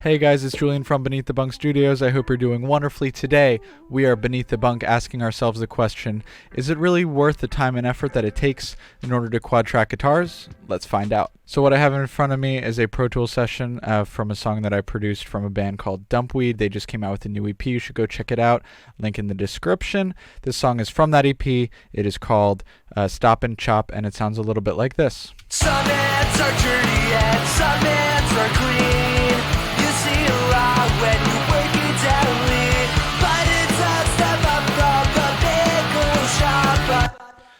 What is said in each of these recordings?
Hey guys, it's Julian from Beneath the Bunk Studios. I hope you're doing wonderfully. Today, we are beneath the bunk asking ourselves the question, is it really worth the time and effort that it takes in order to quad track guitars? Let's find out. So what I have in front of me is a Pro Tools session from a song that I produced from a band called Dumpweed. They just came out with a new EP. You should go check it out. Link in the description. This song is from that EP. It is called Stop and Chop, and it sounds a little bit like this. Some hands are dirty and some hands are clean. You see a lot when you work it down, but it's a step up from the pickle shop.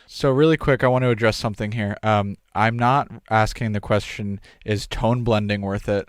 So really quick, I want to address something here. I'm not asking the question, is tone blending worth it?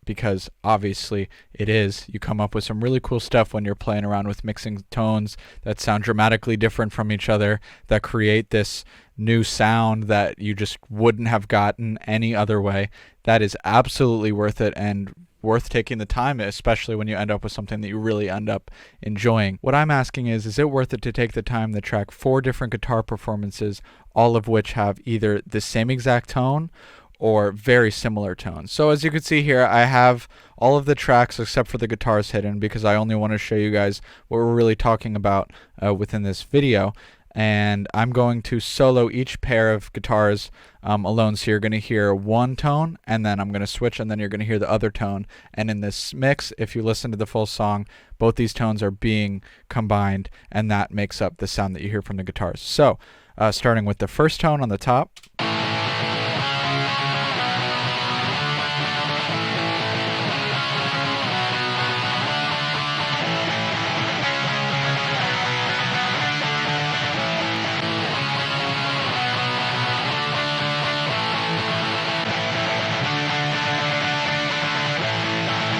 Because obviously it is. You come up with some really cool stuff when you're playing around with mixing tones that sound dramatically different from each other, that create this new sound that you just wouldn't have gotten any other way. That is absolutely worth it and worth taking the time, especially when you end up with something that you really end up enjoying. What I'm asking is it worth it to take the time to track 4 different guitar performances, all of which have either the same exact tone or very similar tones? So as you can see here, I have all of the tracks except for the guitars hidden because I only want to show you guys what we're really talking about within this video. And I'm going to solo each pair of guitars alone. So you're going to hear one tone, and then I'm going to switch, and then you're going to hear the other tone. And in this mix, if you listen to the full song, both these tones are being combined, and that makes up the sound that you hear from the guitars. So starting with the first tone on the top.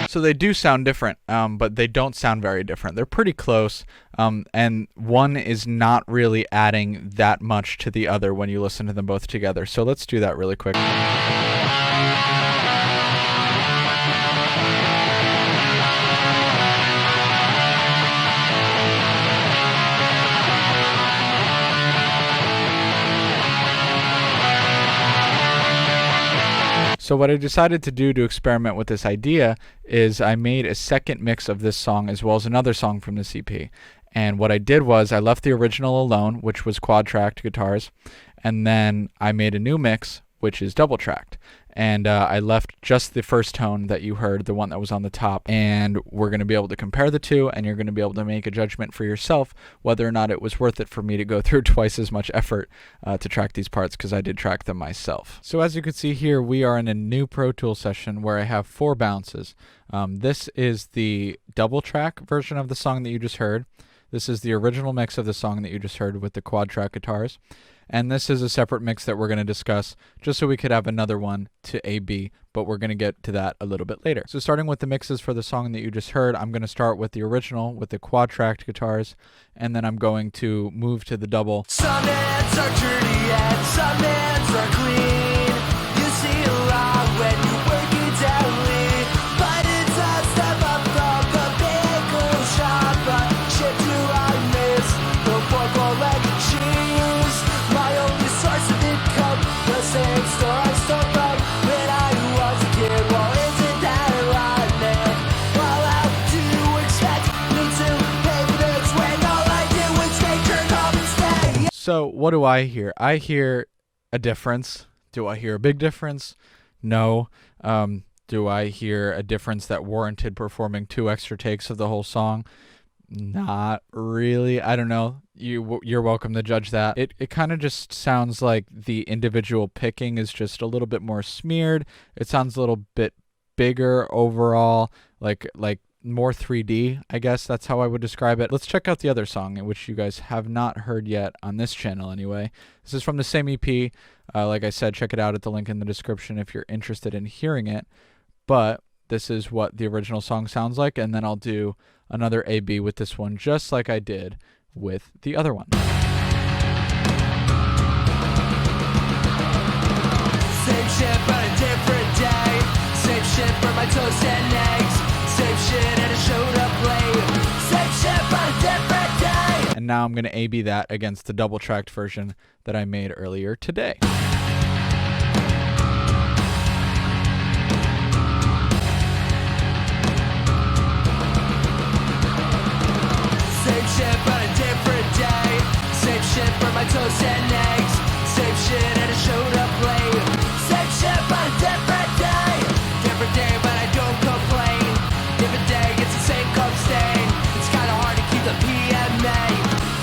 So they do sound different, but they don't sound very different. They're pretty close, and one is not really adding that much to the other when you listen to them both together. So let's do that really quick. So what I decided to do to experiment with this idea is I made a second mix of this song as well as another song from this EP. And what I did was I left the original alone, which was quad-tracked guitars, and then I made a new mix, which is double-tracked. And I left just the first tone that you heard, the one that was on the top, and we're going to be able to compare the two, and you're going to be able to make a judgment for yourself whether or not it was worth it for me to go through twice as much effort to track these parts, because I did track them myself. So as you can see here, we are in a new Pro Tools session where I have 4 bounces. This is the double track version of the song that you just heard. This is the original mix of the song that you just heard with the quad track guitars. And this is a separate mix that we're going to discuss just so we could have another one to A-B, but we're going to get to that a little bit later. So starting with the mixes for the song that you just heard, I'm going to start with the original with the quad-tracked guitars, and then I'm going to move to the double. Some hands are dirty and some hands are clean. You see a lot when you work it down, but it's a step up from the pickle shop. But shit do I miss the four-leg cheese. My only source of income, the same store I stole from when I was a kid. Well, isn't that ironic? Well, how do you expect me to pay for this when all I do is take your home and stay? So what do I hear? I hear a difference. Do I hear a big difference? No. Do I hear a difference that warranted performing 2 extra takes of the whole song? Not really. I don't know. You're welcome to judge that. It kind of just sounds like the individual picking is just a little bit more smeared. It sounds a little bit bigger overall, like more 3D, I guess that's how I would describe it. Let's check out the other song, which you guys have not heard yet on this channel anyway. This is from the same EP. Like I said, check it out at the link in the description if you're interested in hearing it. But this is what the original song sounds like, and then I'll do another A-B with this one, just like I did with the other one. Same shit but a different day. Same shit for my toast and eggs. Same shit and I showed up late. Same shit but a different day. And now I'm going to A-B that against the double-tracked version that I made earlier today. toast and eggs. Same shit and it showed up late. Same shit but a different day. Different day but I don't complain. Different day gets the same cum stain. It's kinda hard to keep the PMA.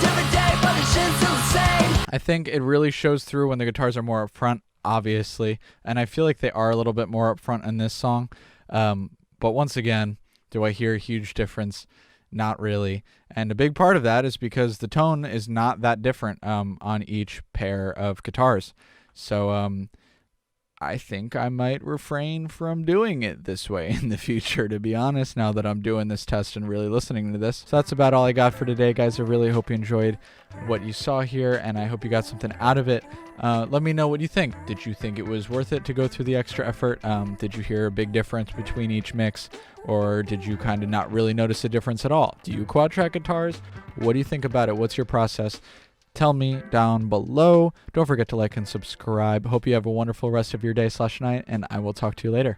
Different day but the shit's still the same. I think it really shows through when the guitars are more up front, obviously, and I feel like they are a little bit more up front in this song. But once again, do I hear a huge difference? Not really. And a big part of that is because the tone is not that different on each pair of guitars. So I think I might refrain from doing it this way in the future, to be honest, now that I'm doing this test and really listening to this. So that's about all I got for today, guys. I really hope you enjoyed what you saw here, and I hope you got something out of it. Let me know what you think. Did you think it was worth it to go through the extra effort? Did you hear a big difference between each mix, or did you kind of not really notice a difference at all? Do you quad track guitars? What do you think about it? What's your process? Tell me down below. Don't forget to like and subscribe. Hope you have a wonderful rest of your day/night, and I will talk to you later.